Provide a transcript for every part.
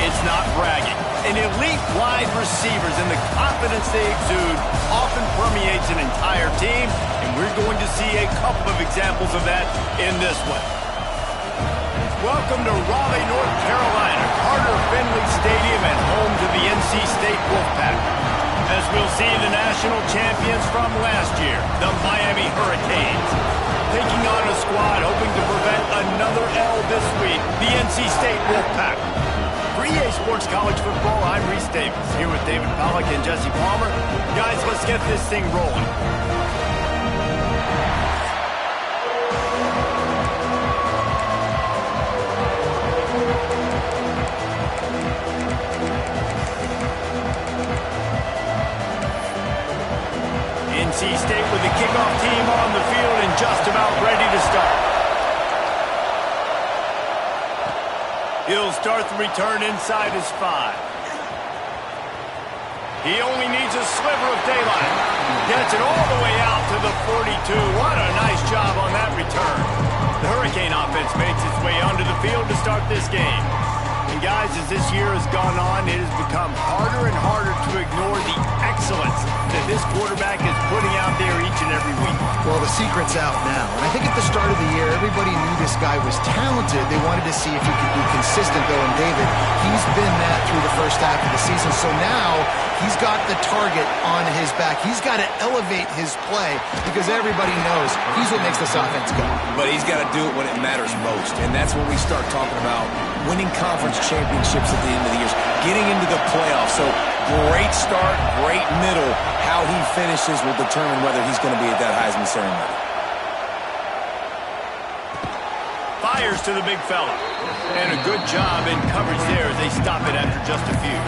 It's not bragging. And elite wide receivers and the confidence they exude often permeates an entire team, and we're going to see a couple of examples of that in this one. Welcome to Raleigh, North Carolina, Carter Finley Stadium, and home to the NC State Wolfpack. As we'll see the national champions from last year, the Miami Hurricanes. Taking on a squad hoping to prevent another L this week, the NC State Wolfpack. For EA Sports College Football, I'm Reese Davis, here with David Pollack and Jesse Palmer. Guys, let's get this thing rolling. NC State with the kickoff team on the field and just about ready to start. He'll start the return inside his 5. He only needs a sliver of daylight. Gets it all the way out to the 42. What a nice job on that return. The Hurricane offense makes its way onto the field to start this game. And guys, as this year has gone on, it has become harder and harder to ignore the excellence that this quarterback is putting out there each and every week. Well, the secret's out now. And I think at the start of the year, everybody knew this guy was talented. They wanted to see if he could be consistent, though. And David, he's been that through the first half of the season. So now he's got the target on his back. He's got to elevate his play because everybody knows he's what makes this offense go. But he's got to do it when it matters most. And that's when we start talking about winning conference championships at the end of the year, getting into the playoffs. So great start, great middle. How he finishes will determine whether he's going to be at that Heisman ceremony. Fires to the big fella. And a good job in coverage there as they stop it after just a few.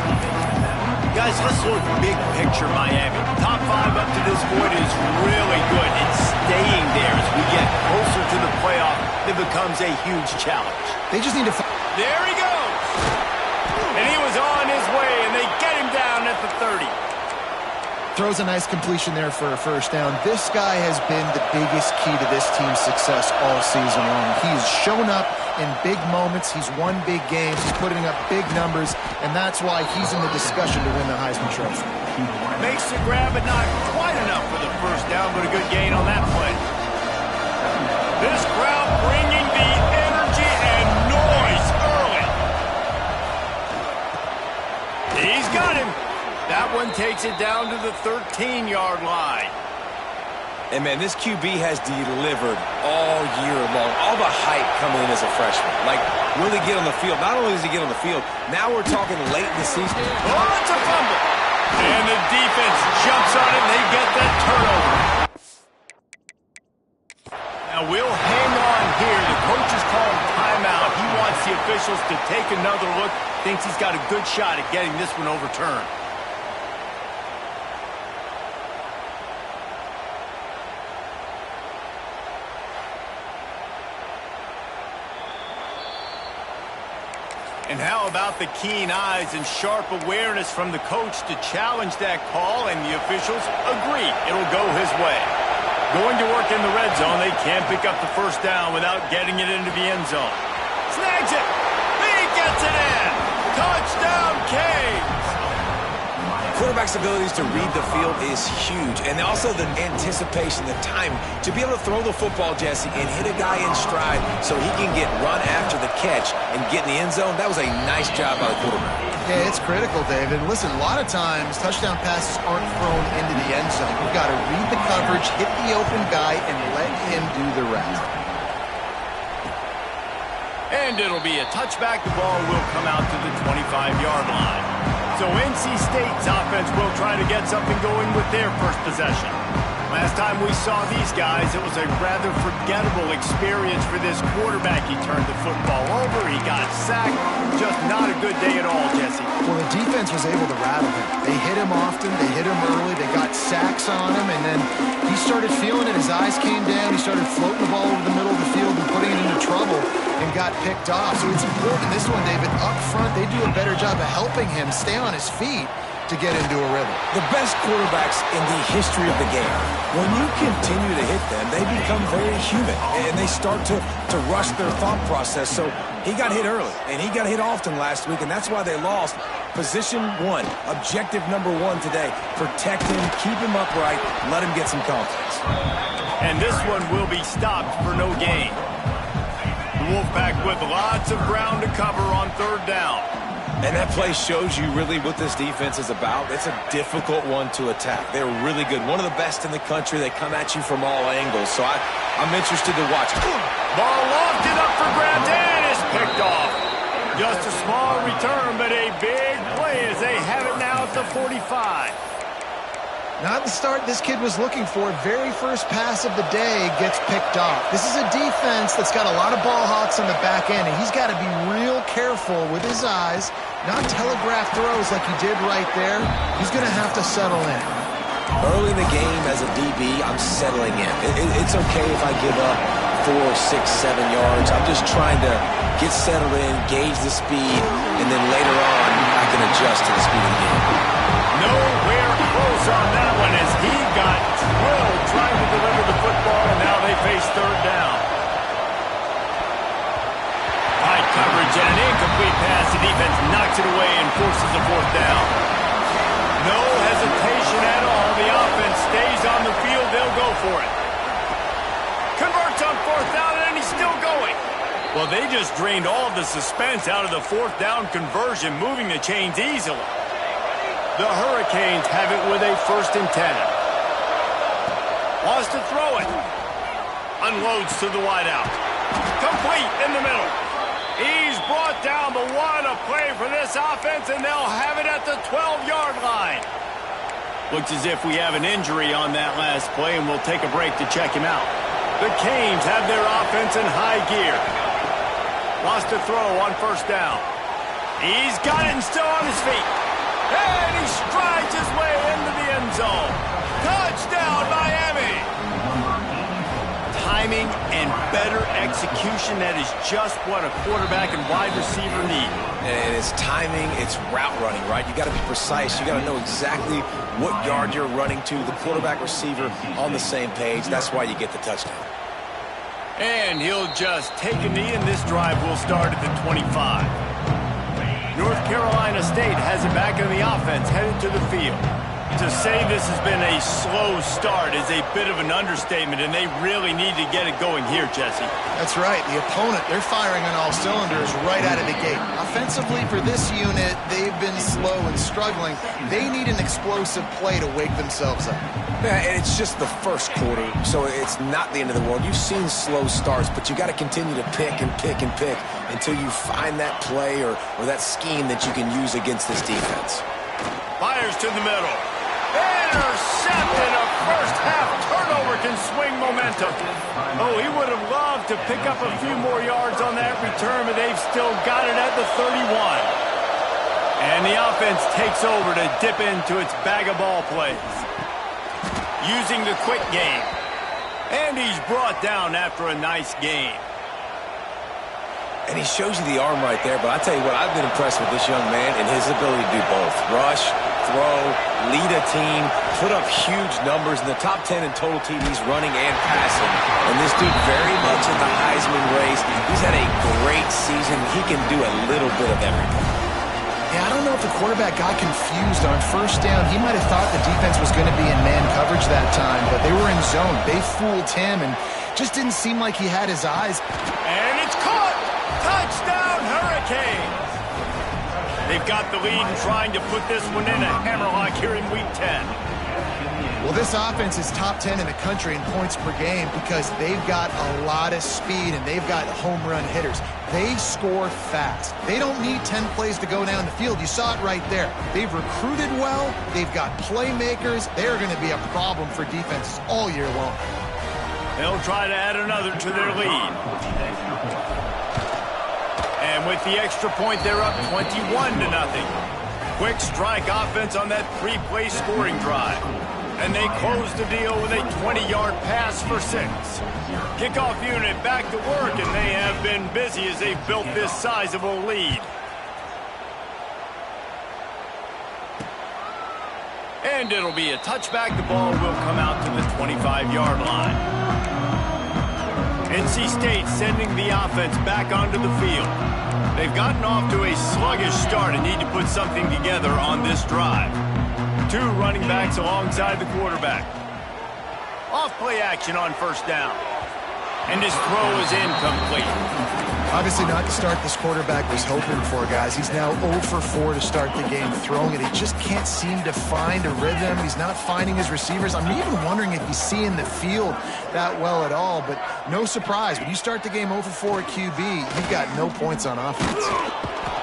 Guys, let's look big picture Miami. Top 5 up to this point is really good. It's staying there as we get closer to the playoff. It becomes a huge challenge. They just need to... There he goes! And he was on his way, and they get him down at the 30. Throws a nice completion there for a first down. This guy has been the biggest key to this team's success all season long. He's shown up in big moments. He's won big games. He's putting up big numbers, and that's why he's in the discussion to win the Heisman Trophy. Makes the grab, but not quite enough for the first down, but a good gain on that play. This crowd bringing the energy and noise early. He's got him. That one takes it down to the 13-yard line. And, man, this QB has delivered all year long. All the hype coming in as a freshman. Like, will he get on the field? Not only does he get on the field, now we're talking late in the season. Oh, it's a fumble. And the defense jumps on it, and they get that turnover. Now, we'll hang on here. The coach has called timeout. He wants the officials to take another look. Thinks he's got a good shot at getting this one overturned. And how about the keen eyes and sharp awareness from the coach to challenge that call, and the officials agree it'll go his way. Going to work in the red zone, they can't pick up the first down without getting it into the end zone. Snags it! He gets it in! Touchdown, Canes! Quarterback's abilities to read the field is huge, and also the anticipation, the time to be able to throw the football, Jesse, and hit a guy in stride so he can get run after the catch and get in the end zone. That was a nice job by the quarterback. Yeah, it's critical, David. Listen, a lot of times touchdown passes aren't thrown into the end zone. You've got to read the coverage, hit the open guy, and let him do the rest. And it'll be a touchback. The ball will come out to the 25-yard line. So NC State's offense will try to get something going with their first possession. Last time we saw these guys, it was a rather forgettable experience for this quarterback. He turned the football over, he got sacked. Just not a good day at all, Jesse. Well, the defense was able to rattle him. They hit him often, they hit him early, they got sacks on him, and then he started feeling it. His eyes came down, he started floating the ball over the middle of the field and putting it into trouble and got picked off. So it's important, this one, David, up front, they do a better job of helping him stay on his feet to get into a rhythm. The best quarterbacks in the history of the game, when you continue to hit them, they become very human, and they start to rush their thought process. So He got hit early, and he got hit often last week, and that's why they lost. Position one, objective number one today. Protect him, keep him upright, let him get some confidence. And this one will be stopped for no gain. The Wolfpack with lots of ground to cover on third down. And that play shows you really what this defense is about. It's a difficult one to attack. They're really good. One of the best in the country. They come at you from all angles. So I'm interested to watch. Ball lofted up for grabs and is picked off. Just a small return, but a big play as they have it now at the 45. Not the start this kid was looking for. Very first pass of the day gets picked off. This is a defense that's got a lot of ball hawks on the back end, and he's got to be real careful with his eyes, not telegraph throws like he did right there. He's going to have to settle in. Early in the game as a DB, I'm settling in. It's okay if I give up 4, 6, 7 yards. I'm just trying to get settled in, gauge the speed, and then later on I can adjust to the speed of the game. Nowhere close on that one as he got drilled trying to deliver the football, and now they face third down. High coverage and an incomplete pass. The defense knocks it away and forces a fourth down. No hesitation at all. The offense stays on the field. They'll go for it. Converts on fourth down, and he's still going. Well, they just drained all the suspense out of the fourth down conversion, moving the chains easily. The Hurricanes have it with a 1st and 10. Wants to throw it. Unloads to the wideout. Complete in the middle. He's brought down, but what a play for this offense, and they'll have it at the 12-yard line. Looks as if we have an injury on that last play, and we'll take a break to check him out. The Canes have their offense in high gear. Lost to throw on 1st down. He's got it and still on his feet. And he strides his way into the end zone. Touchdown, Miami! Timing and better execution, that is just what a quarterback and wide receiver need. And it's timing, it's route running, right? You got to be precise. You got to know exactly what yard you're running to. The quarterback receiver on the same page. That's why you get the touchdown. And he'll just take a knee, and this drive will start at the 25. North Carolina State has it back in the offense, headed to the field. To say this has been a slow start is a bit of an understatement, and they really need to get it going here, Jesse. That's right. The opponent, they're firing on all cylinders right out of the gate. Offensively, for this unit, they've been slow and struggling. They need an explosive play to wake themselves up. Yeah, and it's just the first quarter, so it's not the end of the world. You've seen slow starts, but you got to continue to pick and pick and pick until you find that play or that scheme that you can use against this defense. Fires to the middle. Intercepted. A first-half turnover can swing momentum. Oh, he would have loved to pick up a few more yards on that return, but they've still got it at the 31. And the offense takes over to dip into its bag of ball plays. Using the quick game. And he's brought down after a nice game. And he shows you the arm right there, but I tell you what, I've been impressed with this young man and his ability to do both. Rush, throw, lead a team, put up huge numbers in the top 10 in total TDs running and passing. And this dude very much in the Heisman race. He's had a great season. He can do a little bit of everything. Yeah, I don't know if the quarterback got confused on 1st down. He might have thought the defense was going to be in man coverage that time, but they were in zone. They fooled him and just didn't seem like he had his eyes. And it's caught! Touchdown, Hurricanes! They've got the lead and trying to put this one in a hammerlock here in Week 10. Well, this offense is top 10 in the country in points per game because they've got a lot of speed and they've got home run hitters. They score fast. They don't need 10 plays to go down the field. You saw it right there. They've recruited well. They've got playmakers. They're going to be a problem for defenses all year long. They'll try to add another to their lead. And with the extra point, they're up 21-0. Quick strike offense on that 3-play scoring drive. And they close the deal with a 20-yard pass for 6. Kickoff unit back to work, and they have been busy as they've built this sizable lead. And it'll be a touchback. The ball will come out to the 25-yard line. NC State sending the offense back onto the field. They've gotten off to a sluggish start and need to put something together on this drive. Two running backs alongside the quarterback. Off play action on first down. And his throw is incomplete. Obviously not the start this quarterback was hoping for, guys. He's now 0 for 4 to start the game throwing it. He just can't seem to find a rhythm. He's not finding his receivers. I'm even wondering if he's seeing the field that well at all. But no surprise, when you start the game 0 for 4 at QB, you've got no points on offense.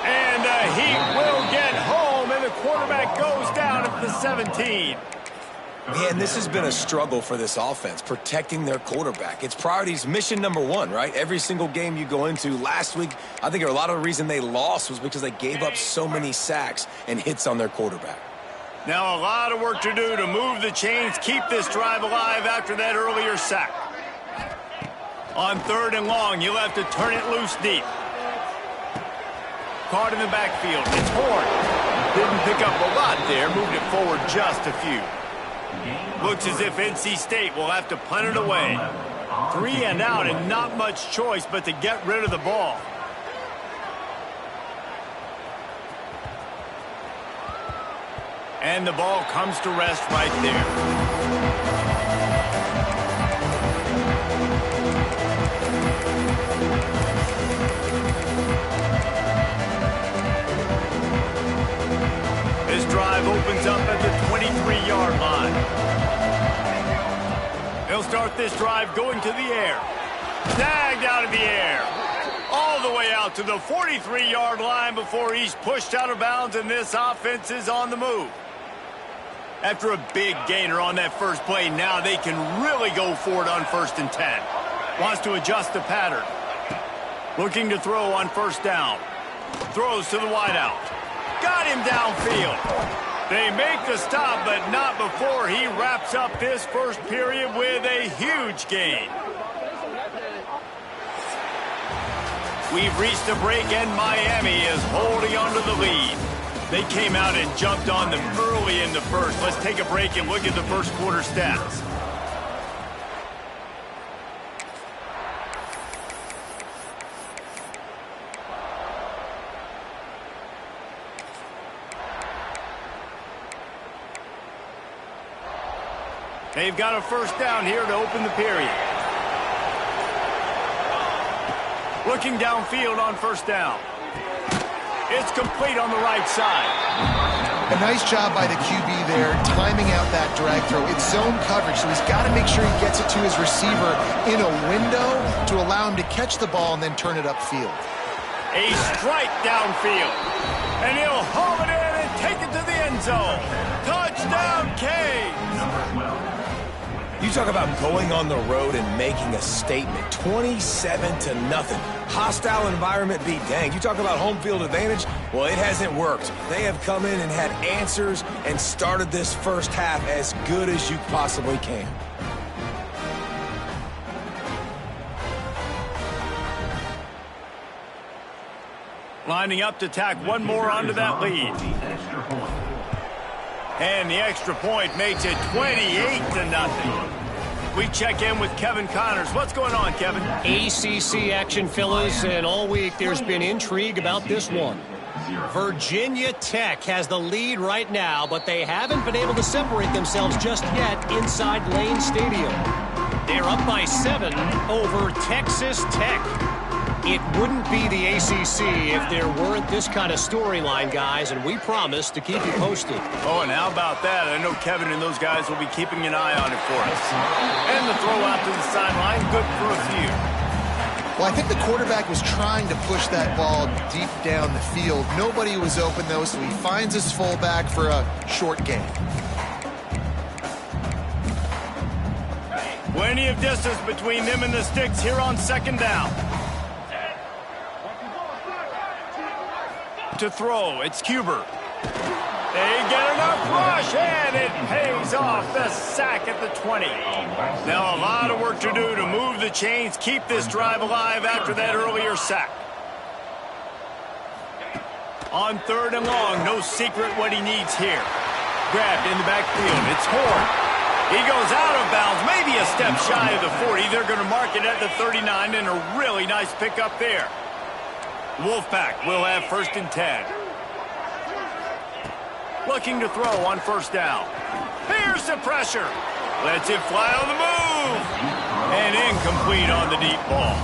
And he will get home, and the quarterback goes down at the 17. Man, this has been a struggle for this offense, protecting their quarterback. It's priorities, mission number one, right? Every single game you go into. Last week, I think a lot of the reason they lost was because they gave up so many sacks and hits on their quarterback. Now a lot of work to do to move the chains, keep this drive alive after that earlier sack. On 3rd and long, you'll have to turn it loose deep. Caught in the backfield. It's Horn. Didn't pick up a lot there, moved it forward just a few. Looks as if NC State will have to punt it away. 3 and out and not much choice but to get rid of the ball. And the ball comes to rest right there. This drive opens up at the 23-yard line. They'll start this drive going to the air. Tagged out of the air. All the way out to the 43-yard line before he's pushed out of bounds, and this offense is on the move. After a big gainer on that first play, now they can really go for it on 1st and 10. Wants to adjust the pattern. Looking to throw on first down. Throws to the wideout. Got him downfield. They make the stop, but not before he wraps up this first period with a huge gain. We've reached a break, and Miami is holding on to the lead. They came out and jumped on them early in the first. Let's take a break and look at the first quarter stats. They've got a first down here to open the period. Looking downfield on first down. It's complete on the right side. A nice job by the QB there, timing out that drag throw. It's zone coverage, so he's got to make sure he gets it to his receiver in a window to allow him to catch the ball and then turn it upfield. A strike downfield. And he'll haul it in and take it to the end zone. Touchdown, Canes! You talk about going on the road and making a statement. 27-0. Hostile environment be danged. You talk about home field advantage. Well, it hasn't worked. They have come in and had answers and started this first half as good as you possibly can. Lining up to tack one more onto that lead. And the extra point makes it 28-0. We check in with Kevin Connors. What's going on, Kevin? ACC action, fellas, and all week there's been intrigue about this one. Virginia Tech has the lead right now, but they haven't been able to separate themselves just yet inside Lane Stadium. They're up by 7 over Texas Tech. It wouldn't be the ACC if there weren't this kind of storyline, guys, and we promise to keep you posted. Oh, and how about that? I know Kevin and those guys will be keeping an eye on it for us. And the throw out to the sideline, good for a few. Well, I think the quarterback was trying to push that ball deep down the field. Nobody was open, though, so he finds his fullback for a short gain. Plenty of distance between them and the sticks here on second down. To throw, it's Cuber. They get enough rush, and it pays off the sack at the 20. Now a lot of work to do to move the chains, keep this drive alive after that earlier sack. On 3rd and long, no secret what he needs here. Grabbed in the backfield, it's Horn. He goes out of bounds, maybe a step shy of the 40. They're going to mark it at the 39, and a really nice pickup there. Wolfpack will have 1st and 10. Looking to throw on 1st down. Here's the pressure. Lets it fly on the move. And incomplete on the deep ball.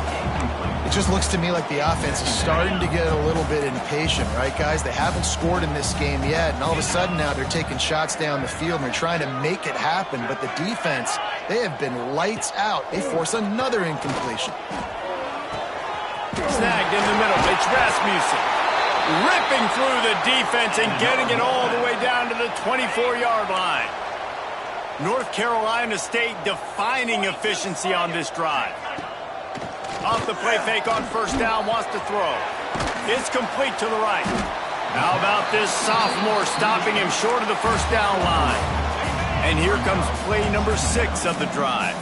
It just looks to me like the offense is starting to get a little bit impatient, right, guys? They haven't scored in this game yet, and all of a sudden now they're taking shots down the field, and they're trying to make it happen. But the defense, they have been lights out. They force another incompletion. Snagged in the middle. It's Rasmussen. Ripping through the defense and getting it all the way down to the 24-yard line. North Carolina State defining efficiency on this drive. Off the play fake on 1st down, wants to throw. It's complete to the right. How about this sophomore stopping him short of the 1st down line? And here comes play number 6 of the drive.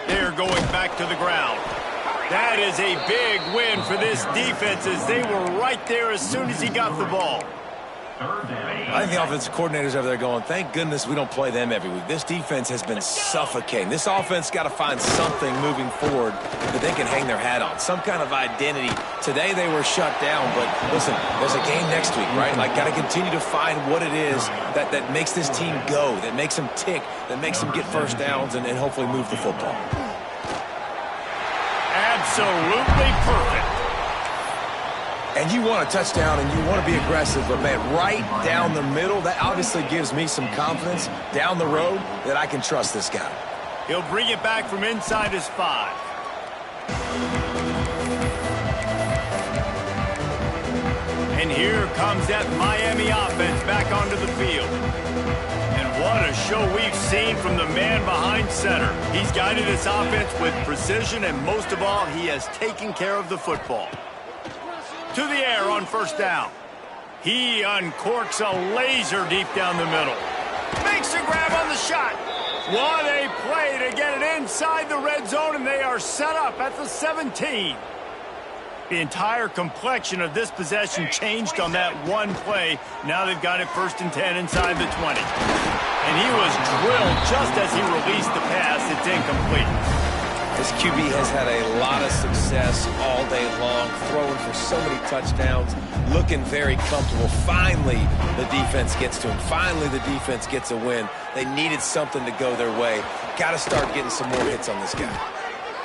They're going back to the ground. That is a big win for this defense as they were right there as soon as he got the ball. I think the offensive coordinators over there going, thank goodness we don't play them every week. This defense has been suffocating. This offense got to find something moving forward that they can hang their hat on, some kind of identity. Today they were shut down, but listen, there's a game next week, right? Like, got to continue to find what it is that makes this team go, that makes them tick, that makes them get 1st downs and hopefully move the football. Absolutely perfect. And you want a touchdown and you want to be aggressive, but, man, right down the middle, that obviously gives me some confidence down the road that I can trust this guy. He'll bring it back from inside his 5. And here comes that Miami offense back onto the field. And what a show we've seen from the man behind center. He's guided this offense with precision, and most of all, he has taken care of the football. To the air on 1st down. He uncorks a laser deep down the middle. Makes a grab on the shot. What a play to get it inside the red zone, and they are set up at the 17. The entire complexion of this possession changed on that one play. Now they've got it 1st and 10 inside the 20. And he was drilled just as he released the pass. It's incomplete. This QB has had a lot of success all day long, throwing for so many touchdowns, looking very comfortable. Finally, the defense gets to him. Finally, the defense gets a win. They needed something to go their way. Got to start getting some more hits on this guy.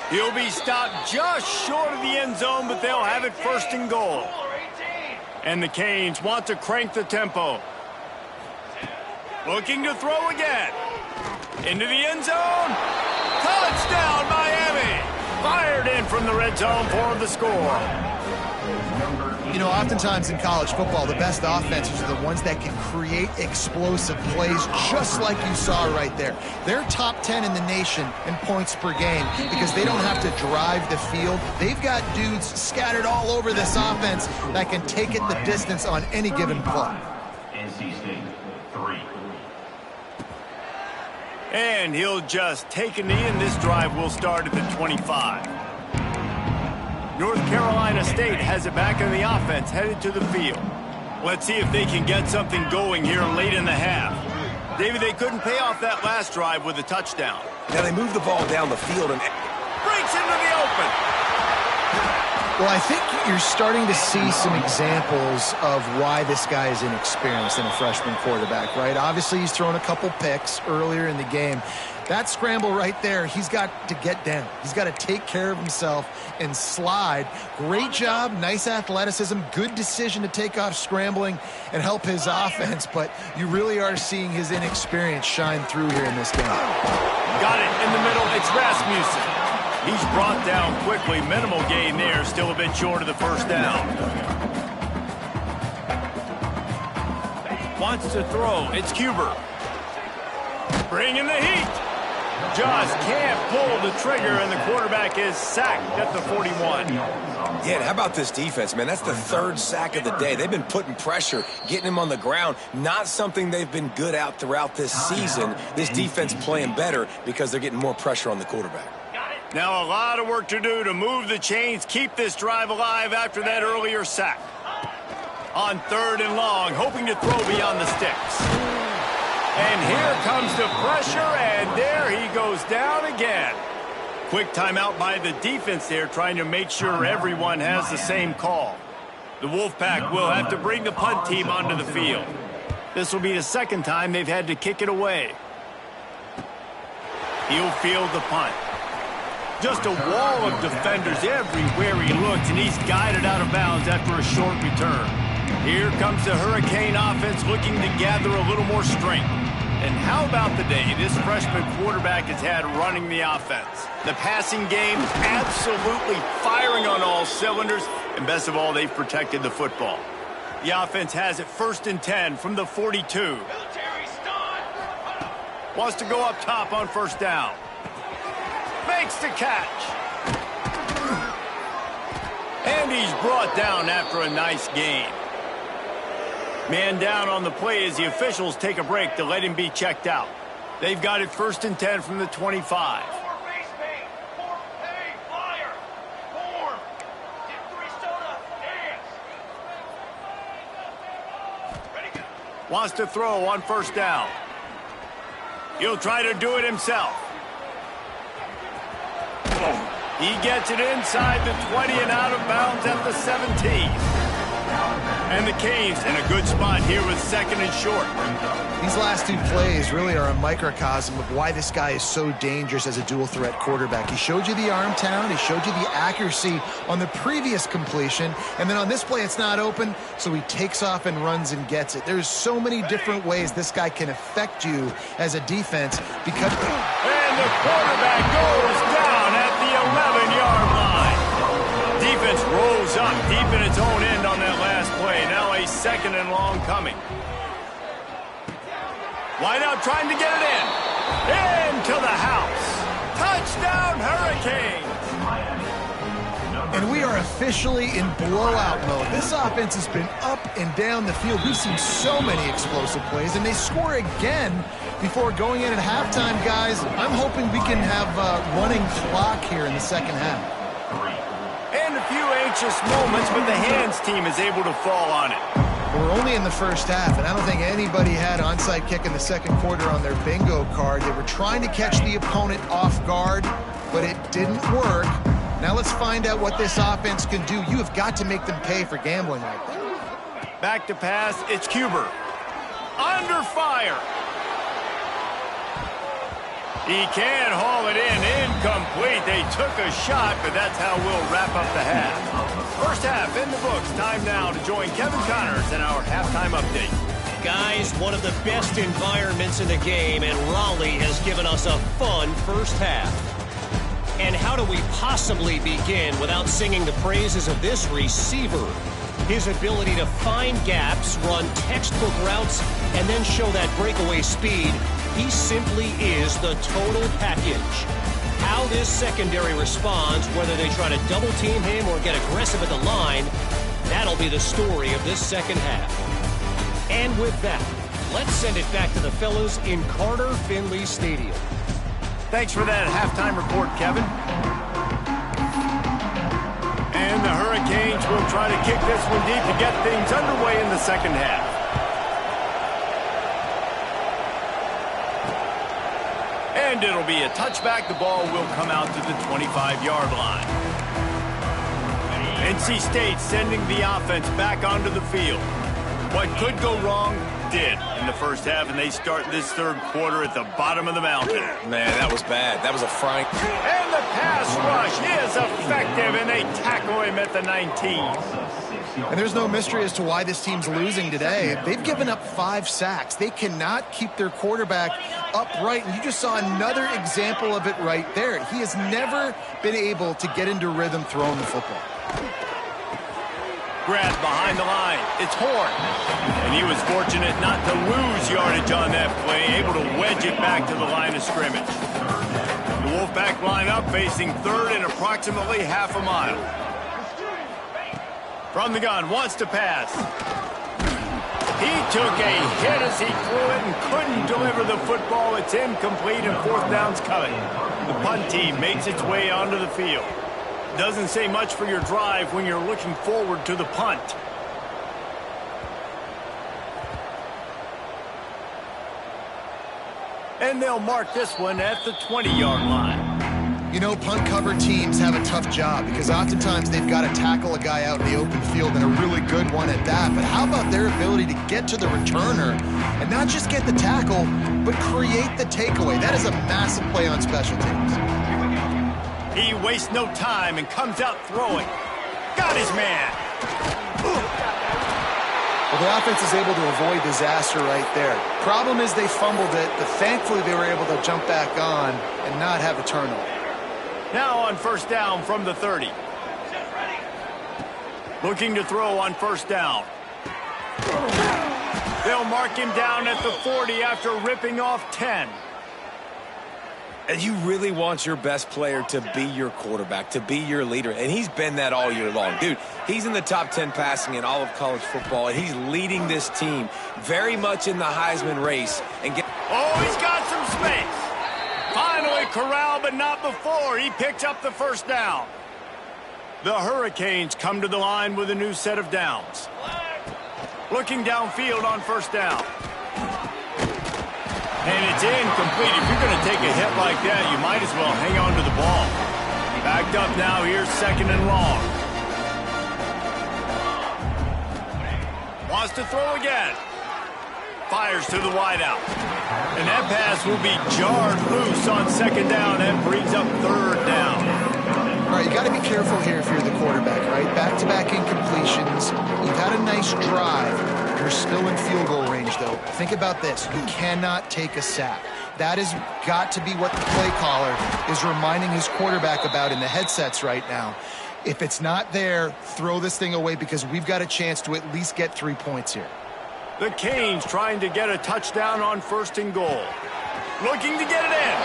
He'll be stopped just short of the end zone, but they'll have it 1st and goal. And the Canes want to crank the tempo. Looking to throw again. Into the end zone. Touchdown, Miami! Fired in from the red zone for the score. You know, oftentimes in college football, the best offenses are the ones that can create explosive plays, just like you saw right there. They're top 10 in the nation in points per game because they don't have to drive the field. They've got dudes scattered all over this offense that can take it the distance on any given play. NC State, 3. And he'll just take a knee, and this drive will start at the 25. North Carolina State has it back in the offense, headed to the field. Let's see if they can get something going here late in the half. David, they couldn't pay off that last drive with a touchdown. Now they move the ball down the field and Breaks into the open. Well, I think you're starting to see some examples of why this guy is inexperienced in a freshman quarterback, right? Obviously, he's thrown a couple picks earlier in the game. That scramble right there, he's got to get down. He's got to take care of himself and slide. Great job, nice athleticism, good decision to take off scrambling and help his offense, but you really are seeing his inexperience shine through here in this game. Got it in the middle. It's Rasmussen. He's brought down quickly. Minimal gain there. Still a bit short of the 1st down. Wants to throw. It's Cuber. Bringing the heat. Just can't pull the trigger, and the quarterback is sacked at the 41. yeah, and how about this defense, man? That's the 3rd sack of the day. They've been putting pressure, getting him on the ground. Not something they've been good at throughout this season. This defense playing better because they're getting more pressure on the quarterback. Now a lot of work to do to move the chains, keep this drive alive after that earlier sack. On 3rd and long, hoping to throw beyond the sticks. And here comes the pressure, and there he goes down again. Quick timeout by the defense there, trying to make sure everyone has the same call. The Wolfpack will have to bring the punt team onto the field. This will be the second time they've had to kick it away. He'll field the punt. Just a wall of defenders everywhere he looks, and he's guided out of bounds after a short return. Here comes the Hurricane offense looking to gather a little more strength. And how about the day this freshman quarterback has had running the offense? The passing game is absolutely firing on all cylinders, and best of all, they've protected the football. The offense has it 1st and 10 from the 42. Wants to go up top on 1st down. Makes the catch. And he's brought down after a nice gain. Man down on the play as the officials take a break to let him be checked out. They've got it 1st and 10 from the 25. Wants to throw on 1st down. He'll try to do it himself. He gets it inside the 20 and out of bounds at the 17. And the Canes in a good spot here with 2nd and short. These last 2 plays really are a microcosm of why this guy is so dangerous as a dual-threat quarterback. He showed you the arm talent. He showed you the accuracy on the previous completion. And then on this play, it's not open, so he takes off and runs and gets it. There's so many different ways this guy can affect you as a defense because... And the quarterback goes down at the 11-yard line. Defense rolls up deep in its own end on that last play. Now a 2nd and long coming. Wideout trying to get it in. Into the house. Touchdown, Hurricanes. And we are officially in blowout mode. This offense has been up and down the field. We've seen so many explosive plays, and they score again before going in at halftime, guys. I'm hoping we can have a running clock here in the 2nd half. And a few anxious moments, but the hands team is able to fall on it. We're only in the 1st half, and I don't think anybody had onside kick in the 2nd quarter on their bingo card. They were trying to catch the opponent off guard, but it didn't work. Now let's find out what this offense can do. You have got to make them pay for gambling like that. Back to pass, it's Cuber. Under fire. He can haul it in. Incomplete. They took a shot, but that's how we'll wrap up the half. 1st half in the books. Time now to join Kevin Connors in our halftime update. Guys, one of the best environments in the game, and Raleigh has given us a fun 1st half. And how do we possibly begin without singing the praises of this receiver? His ability to find gaps, run textbook routes, and then show that breakaway speed. He simply is the total package. How this secondary responds, whether they try to double-team him or get aggressive at the line, that'll be the story of this 2nd half. And with that, let's send it back to the fellas in Carter Finley Stadium. Thanks for that halftime report, Kevin. And the Hurricanes will try to kick this one deep to get things underway in the 2nd half. And it'll be a touchback. The ball will come out to the 25-yard line. NC State sending the offense back onto the field. What could go wrong did in the 1st half, and they start this 3rd quarter at the bottom of the mountain. Man, that was bad. That was a frying. And the pass rush is effective, and they tackle him at the 19. And there's no mystery as to why this team's losing today. They've given up 5 sacks. They cannot keep their quarterback upright, and you just saw another example of it right there. He has never been able to get into rhythm throwing the football. Grab behind the line. It's Horn. And he was fortunate not to lose yardage on that play, able to wedge it back to the line of scrimmage. The Wolfpack line up, facing 3rd and approximately half a mile. From the gun, wants to pass. He took a hit as he threw it and couldn't deliver the football. It's incomplete and 4th down's coming. The punt team makes its way onto the field. Doesn't say much for your drive when you're looking forward to the punt. And they'll mark this one at the 20-yard line. You know, punt cover teams have a tough job because oftentimes they've got to tackle a guy out in the open field, and a really good one at that. But how about their ability to get to the returner and not just get the tackle, but create the takeaway? That is a massive play on special teams. He wastes no time and comes out throwing. Got his man. Well, the offense is able to avoid disaster right there. Problem is they fumbled it, but thankfully they were able to jump back on and not have a turnover. Now on first down from the 30. Looking to throw on first down. They'll mark him down at the 40 after ripping off 10. And you really want your best player to be your quarterback, to be your leader. And he's been that all year long. Dude, he's in the top 10 passing in all of college football, and he's leading this team very much in the Heisman race. Oh, he's got some space. Finally corralled, but not before. He picked up the first down. The Hurricanes come to the line with a new set of downs. Looking downfield on first down. And it's incomplete. If you're going to take a hit like that, you might as well hang on to the ball. Backed up now. Here's second and long. Wants to throw again. Fires to the wideout. And that pass will be jarred loose on second down. That brings up third down. All right, you got to be careful here if you're the quarterback, right? Back-to-back incompletions. You've had a nice drive. You're still in field goal range, though. Think about this. You cannot take a sack. That has got to be what the play caller is reminding his quarterback about in the headsets right now. If it's not there, throw this thing away because we've got a chance to at least get 3 points here. The Canes trying to get a touchdown on first and goal. Looking to get it in.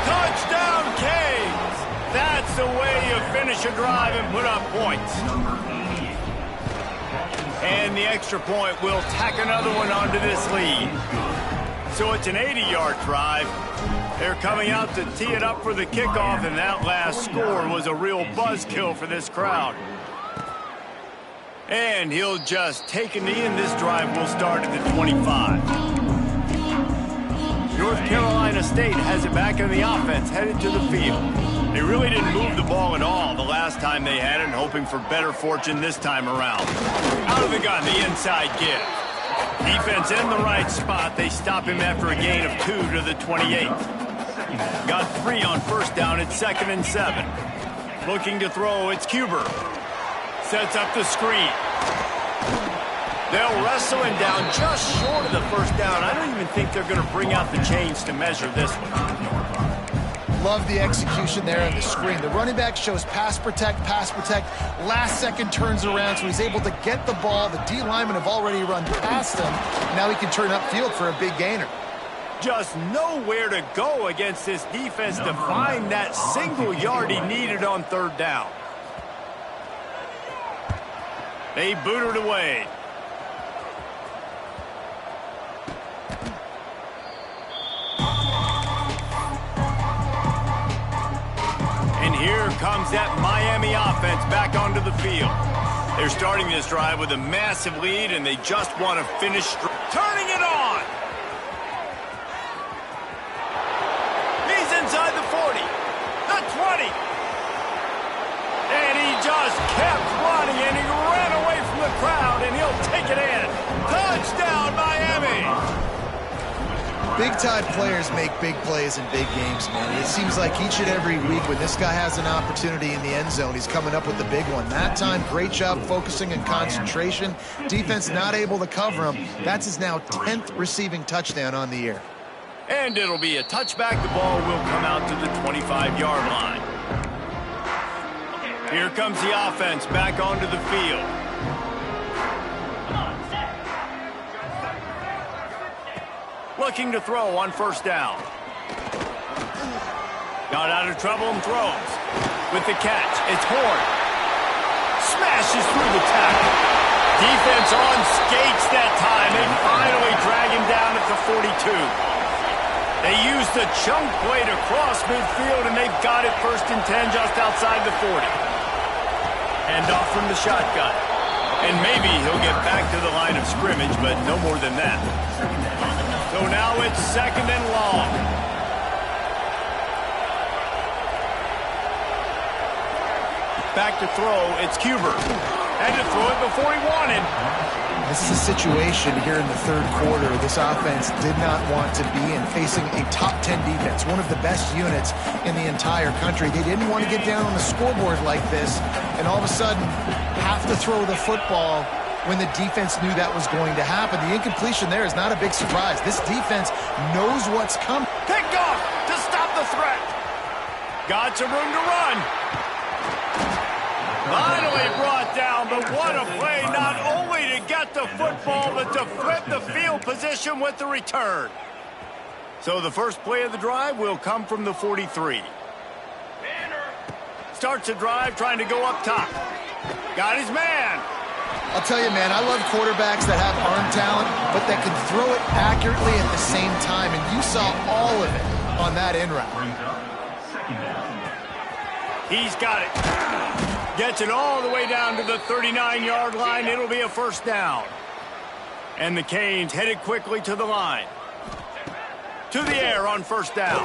Touchdown, Canes! That's the way you finish a drive and put up points. And the extra point will tack another one onto this lead. So it's an 80-yard drive. They're coming out to tee it up for the kickoff, and that last score was a real buzzkill for this crowd. And he'll just take a knee, and this drive will start at the 25. North Carolina State has it back in the offense, headed to the field. They really didn't move the ball at all the last time they had it, and hoping for better fortune this time around. Out of the gun, the inside give. Defense in the right spot. They stop him after a gain of 2 to the 28. Got 3 on first down at 2nd and 7. Looking to throw, it's Cuber. Sets up the screen. They'll wrestle him down just short of the first down. I don't even think they're going to bring out the chains to measure this one. Love the execution there on the screen. The running back shows pass protect, last second turns around, so he's able to get the ball. The D linemen have already run past him. Now he can turn upfield for a big gainer. Just nowhere to go against this defense to find that single yard he needed on third down. They boot it away. And here comes that Miami offense back onto the field. They're starting this drive with a massive lead, and they just want to finish turning it on. He's inside the 40, the 20. And he just kept running, and he ran away from the crowd, and he'll take it in. Touchdown, Miami! Big-time players make big plays in big games, man. It seems like each and every week when this guy has an opportunity in the end zone, he's coming up with the big one. That time, great job focusing and concentration. Defense not able to cover him. That's his now 10th receiving touchdown on the year. And it'll be a touchback. The ball will come out to the 25-yard line. Here comes the offense back onto the field. Looking to throw on first down. Got out of trouble and throws. With the catch, it's Horn. Smashes through the tackle. Defense on skates that time. They finally drag him down at the 42. They use the chunk play to cross midfield, and they've got it 1st and 10 just outside the 40. Hand off from the shotgun. And maybe he'll get back to the line of scrimmage, but no more than that. So now it's 2nd and long. Back to throw, it's Cuber. Had to throw it before he wanted. This is a situation here in the third quarter this offense did not want to be in, facing a top 10 defense, one of the best units in the entire country. They didn't want to get down on the scoreboard like this, and all of a sudden have to throw the football when the defense knew that was going to happen. The incompletion there is not a big surprise. This defense knows what's coming. Picked off to stop the threat. Got some room to run. Finally brought down, but what a play, not only to get the football, but to flip the field position with the return. So the first play of the drive will come from the 43. Starts the drive trying to go up top. Got his man. I'll tell you, man, I love quarterbacks that have arm talent, but that can throw it accurately at the same time, and you saw all of it on that in route. He's got it. Gets it all the way down to the 39-yard line. It'll be a first down. And the Canes headed quickly to the line. To the air on first down.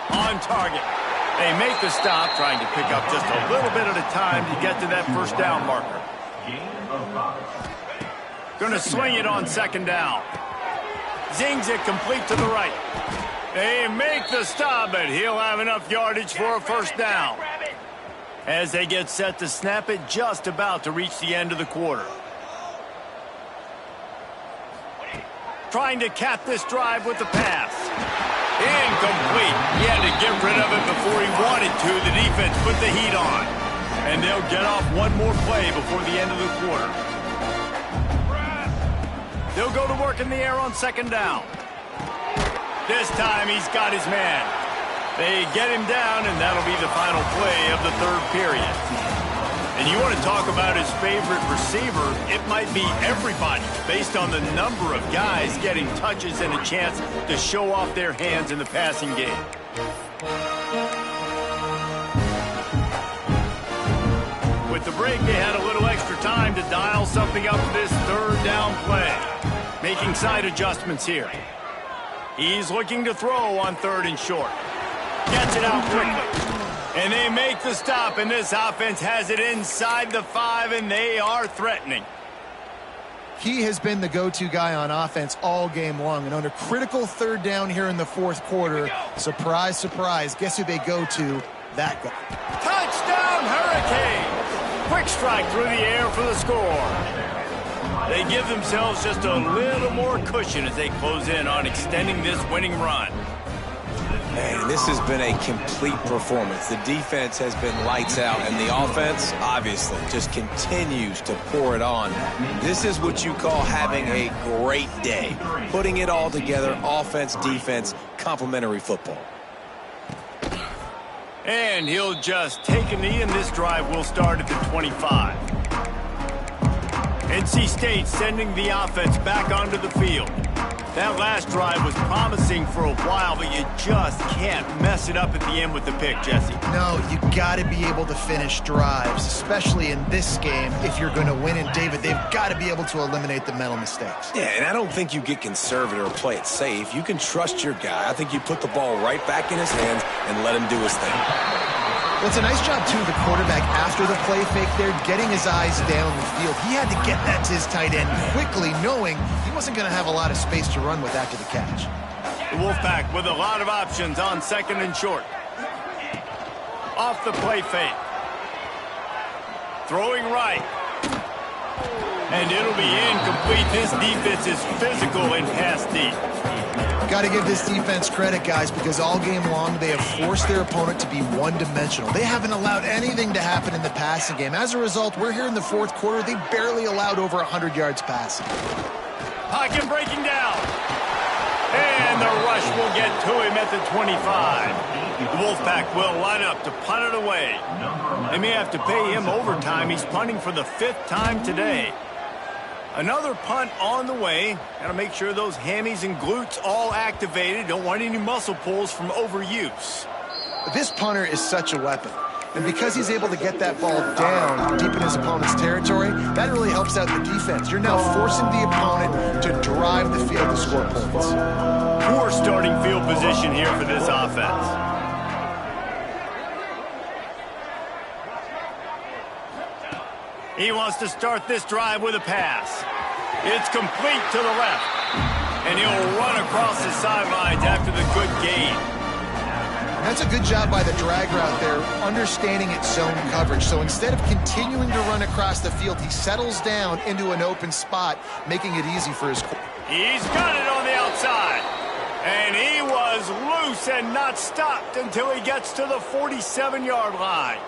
On target. They make the stop, trying to pick up just a little bit at a time to get to that first down marker. Going to swing it on 2nd down. Zings it complete to the right. They make the stop, but he'll have enough yardage for a first down. As they get set to snap it, just about to reach the end of the quarter. Trying to cap this drive with the pass. Incomplete. He had to get rid of it before he wanted to. The defense put the heat on. And they'll get off one more play before the end of the quarter. They'll go to work in the air on 2nd down. This time he's got his man. They get him down, and that'll be the final play of the third period. And you want to talk about his favorite receiver, it might be everybody, based on the number of guys getting touches and a chance to show off their hands in the passing game. With the break, they had a little extra time to dial something up for this third down play. Making side adjustments here. He's looking to throw on 3rd and short. Gets it out quickly. And they make the stop, and this offense has it inside the 5, and they are threatening. He has been the go-to guy on offense all game long, and on a critical 3rd down here in the 4th quarter, surprise, surprise, guess who they go to? That guy. Touchdown, Hurricane! Quick strike through the air for the score. They give themselves just a little more cushion as they close in on extending this winning run. Man, this has been a complete performance. The defense has been lights out, and the offense, obviously, just continues to pour it on. This is what you call having a great day. Putting it all together, offense, defense, complementary football. And he'll just take a knee, and this drive will start at the 25. NC State sending the offense back onto the field. That last drive was promising for a while, but you just can't mess it up at the end with the pick, Jesse. No, you got to be able to finish drives, especially in this game. If you're going to win, and David, they've got to be able to eliminate the mental mistakes. Yeah, and I don't think you get conservative or play it safe. You can trust your guy. I think you put the ball right back in his hands and let him do his thing. Well, it's a nice job, too, the quarterback, after the play fake there, getting his eyes down the field. He had to get that to his tight end quickly, knowing he wasn't going to have a lot of space to run with after the catch. The Wolfpack with a lot of options on 2nd and short. Off the play fake. Throwing right. And it'll be incomplete. This defense is physical and pass deep. Got to give this defense credit, guys, because all game long they have forced their opponent to be one-dimensional. They haven't allowed anything to happen in the passing game. As a result, we're here in the 4th quarter. They barely allowed over 100 yards passing. Pocket breaking down. And the rush will get to him at the 25. The Wolfpack will line up to punt it away. They may have to pay him overtime. He's punting for the 5th time today. Another punt on the way. Got to make sure those hammies and glutes all activated. Don't want any muscle pulls from overuse. This punter is such a weapon. And because he's able to get that ball down deep into his opponent's territory, that really helps out the defense. You're now forcing the opponent to drive the field to score points. Poor starting field position here for this offense. He wants to start this drive with a pass. It's complete to the left. And he'll run across the sidelines after the good gain. That's a good job by the drag route there, understanding its zone coverage. So instead of continuing to run across the field, he settles down into an open spot, making it easy for his quarterback. He's got it on the outside. And he was loose and not stopped until he gets to the 47-yard line.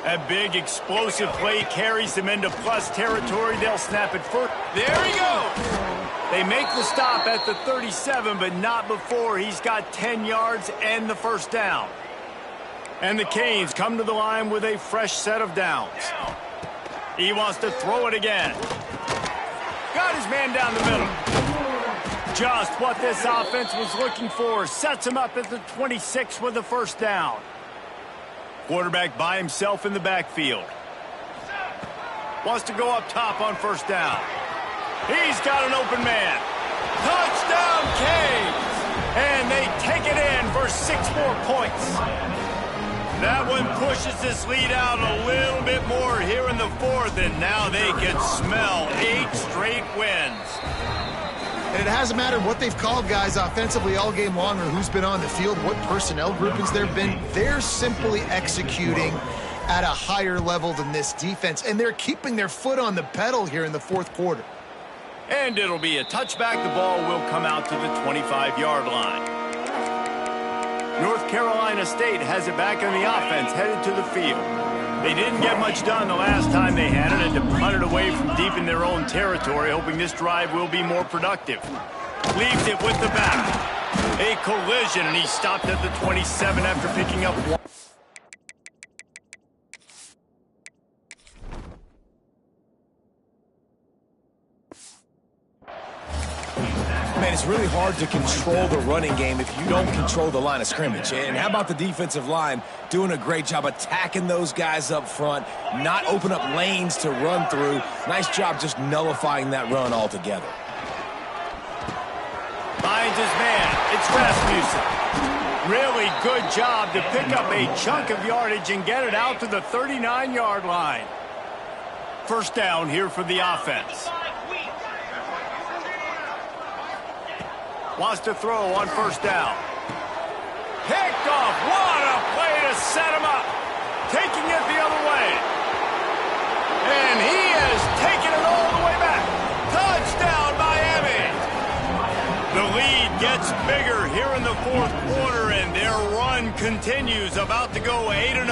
A big explosive play carries him into plus territory. They'll snap it first. There he goes. They make the stop at the 37, but not before he's got 10 yards and the first down. And the Canes come to the line with a fresh set of downs. He wants to throw it again. Got his man down the middle. Just what this offense was looking for. Sets him up at the 26 with the first down. Quarterback by himself in the backfield. Wants to go up top on first down. He's got an open man. Touchdown, Canes! And they take it in for 6 more points. That one pushes this lead out a little bit more here in the fourth, and now they can smell 8 straight wins. And it hasn't mattered what they've called guys offensively all game long or who's been on the field, what personnel groupings there have been. They're simply executing at a higher level than this defense, and they're keeping their foot on the pedal here in the fourth quarter. And it'll be a touchback. The ball will come out to the 25-yard line. North Carolina State has it back on the offense, headed to the field. They didn't get much done the last time they had it, and to punt it away from deep in their own territory, hoping this drive will be more productive. Leaves it with the back. A collision, and he stopped at the 27 after picking up one. Man, it's really hard to control the running game if you don't control the line of scrimmage. And how about the defensive line doing a great job attacking those guys up front, not open up lanes to run through. Nice job just nullifying that run altogether. Finds his man. It's Rasmussen. Really good job to pick up a chunk of yardage and get it out to the 39-yard line. First down here for the offense. Wants to throw on first down. Picked off. What a play to set him up. Taking it the other way. And he has taken it all the way back. Touchdown, Miami. The lead gets bigger here in the fourth quarter, and their run continues. About to go 8-0.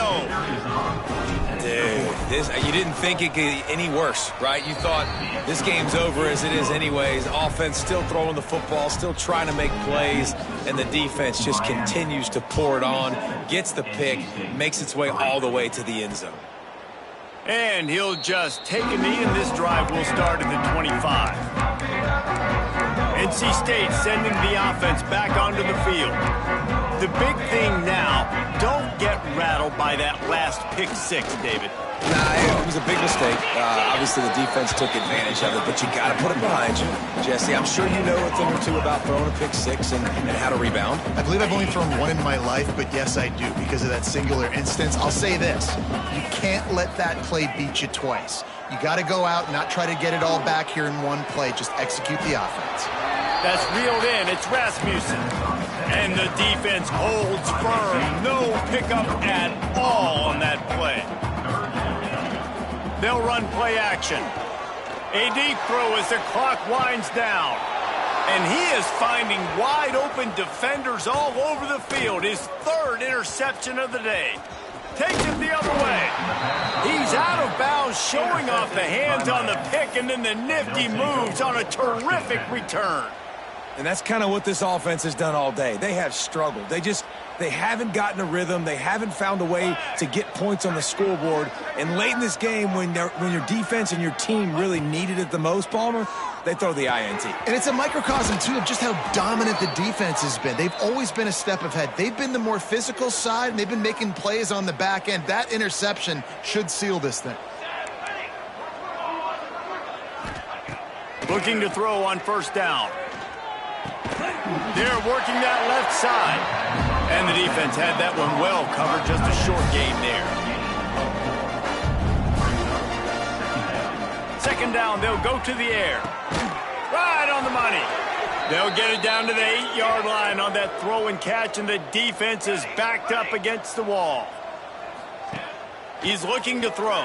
Dude, you didn't think it could get any worse, right? You thought this game's over as it is anyways. Offense still throwing the football, still trying to make plays, and the defense just continues to pour it on, gets the pick, makes its way all the way to the end zone. And he'll just take a knee, and this drive will start at the 25. NC State sending the offense back onto the field. The big thing now, don't get rattled by that last pick six, David. Nah, it was a big mistake. Obviously, the defense took advantage of it, but you got to put it behind you. Jesse, I'm sure you know a thing or two about throwing a pick six and how to rebound. I believe I've only thrown one in my life, but yes, I do, because of that singular instance. I'll say this. You can't let that play beat you twice. You got to go out and not try to get it all back here in one play. Just execute the offense. That's reeled in. It's Rasmussen. And the defense holds firm. No pickup at all on that play. They'll run play action. A deep throw as the clock winds down. And he is finding wide open defenders all over the field. His third interception of the day. Takes it the other way. He's out of bounds, showing off the hands on the pick, and then the nifty moves on a terrific return. And that's kind of what this offense has done all day. They have struggled. They haven't gotten a rhythm. They haven't found a way to get points on the scoreboard. And late in this game, when your defense and your team really needed it the most, Palmer, they throw the INT. And it's a microcosm, too, of just how dominant the defense has been. They've always been a step ahead. They've been the more physical side, and they've been making plays on the back end. That interception should seal this thing. Looking to throw on first down. They're working that left side. And the defense had that one well covered, just a short gain there. Second down, they'll go to the air. Right on the money. They'll get it down to the 8-yard line on that throw and catch, and the defense is backed up against the wall. He's looking to throw.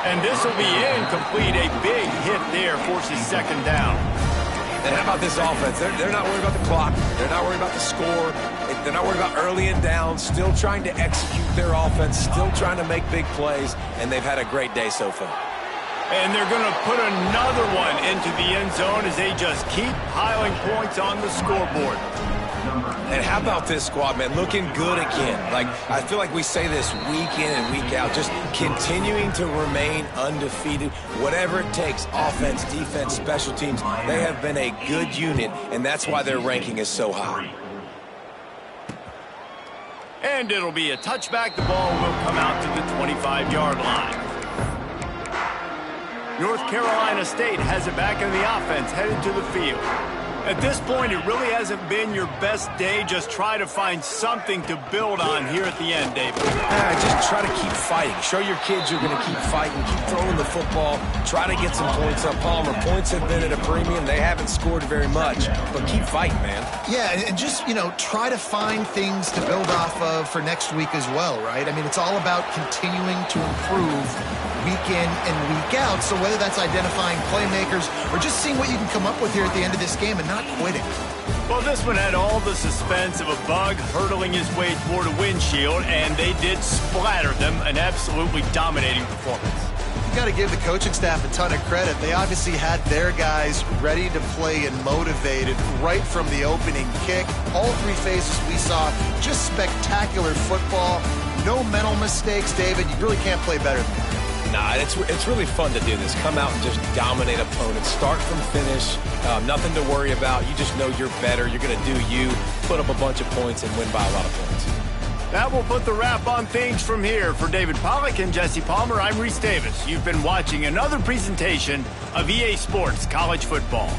And this will be incomplete. A big hit there forces second down. And how about this offense? They're not worried about the clock. They're not worried about the score. They're not worried about early and down. Still trying to execute their offense. Still trying to make big plays. And they've had a great day so far. And they're going to put another one into the end zone as they just keep piling points on the scoreboard. And how about this squad, man? Looking good again. Like, I feel like we say this week in and week out, just continuing to remain undefeated. Whatever it takes, offense, defense, special teams, they have been a good unit, and that's why their ranking is so high. And it'll be a touchback. The ball will come out to the 25-yard line. North Carolina State has it back in the offense, headed to the field. At this point, it really hasn't been your best day. Just try to find something to build on here at the end, David. Just try to keep fighting. Show your kids you're going to keep fighting. Keep throwing the football. Try to get some points up. Palmer, points have been at a premium. They haven't scored very much, but keep fighting, man. Yeah, and just, try to find things to build off of for next week as well, right? I mean, it's all about continuing to improve week in and week out. So whether that's identifying playmakers or just seeing what you can come up with here at the end of this game and not quitting. Well, this one had all the suspense of a bug hurtling his way toward a windshield, and they did splatter them. An absolutely dominating performance. You got to give the coaching staff a ton of credit. They obviously had their guys ready to play and motivated right from the opening kick. All three phases we saw, just spectacular football. No mental mistakes, David. You really can't play better than that. Nah, it's really fun to do this. Come out and just dominate opponents. Start from finish. Nothing to worry about. You just know you're better. You're going to do you, put up a bunch of points, and win by a lot of points. That will put the wrap on things from here. For David Pollack and Jesse Palmer, I'm Reese Davis. You've been watching another presentation of EA Sports College Football.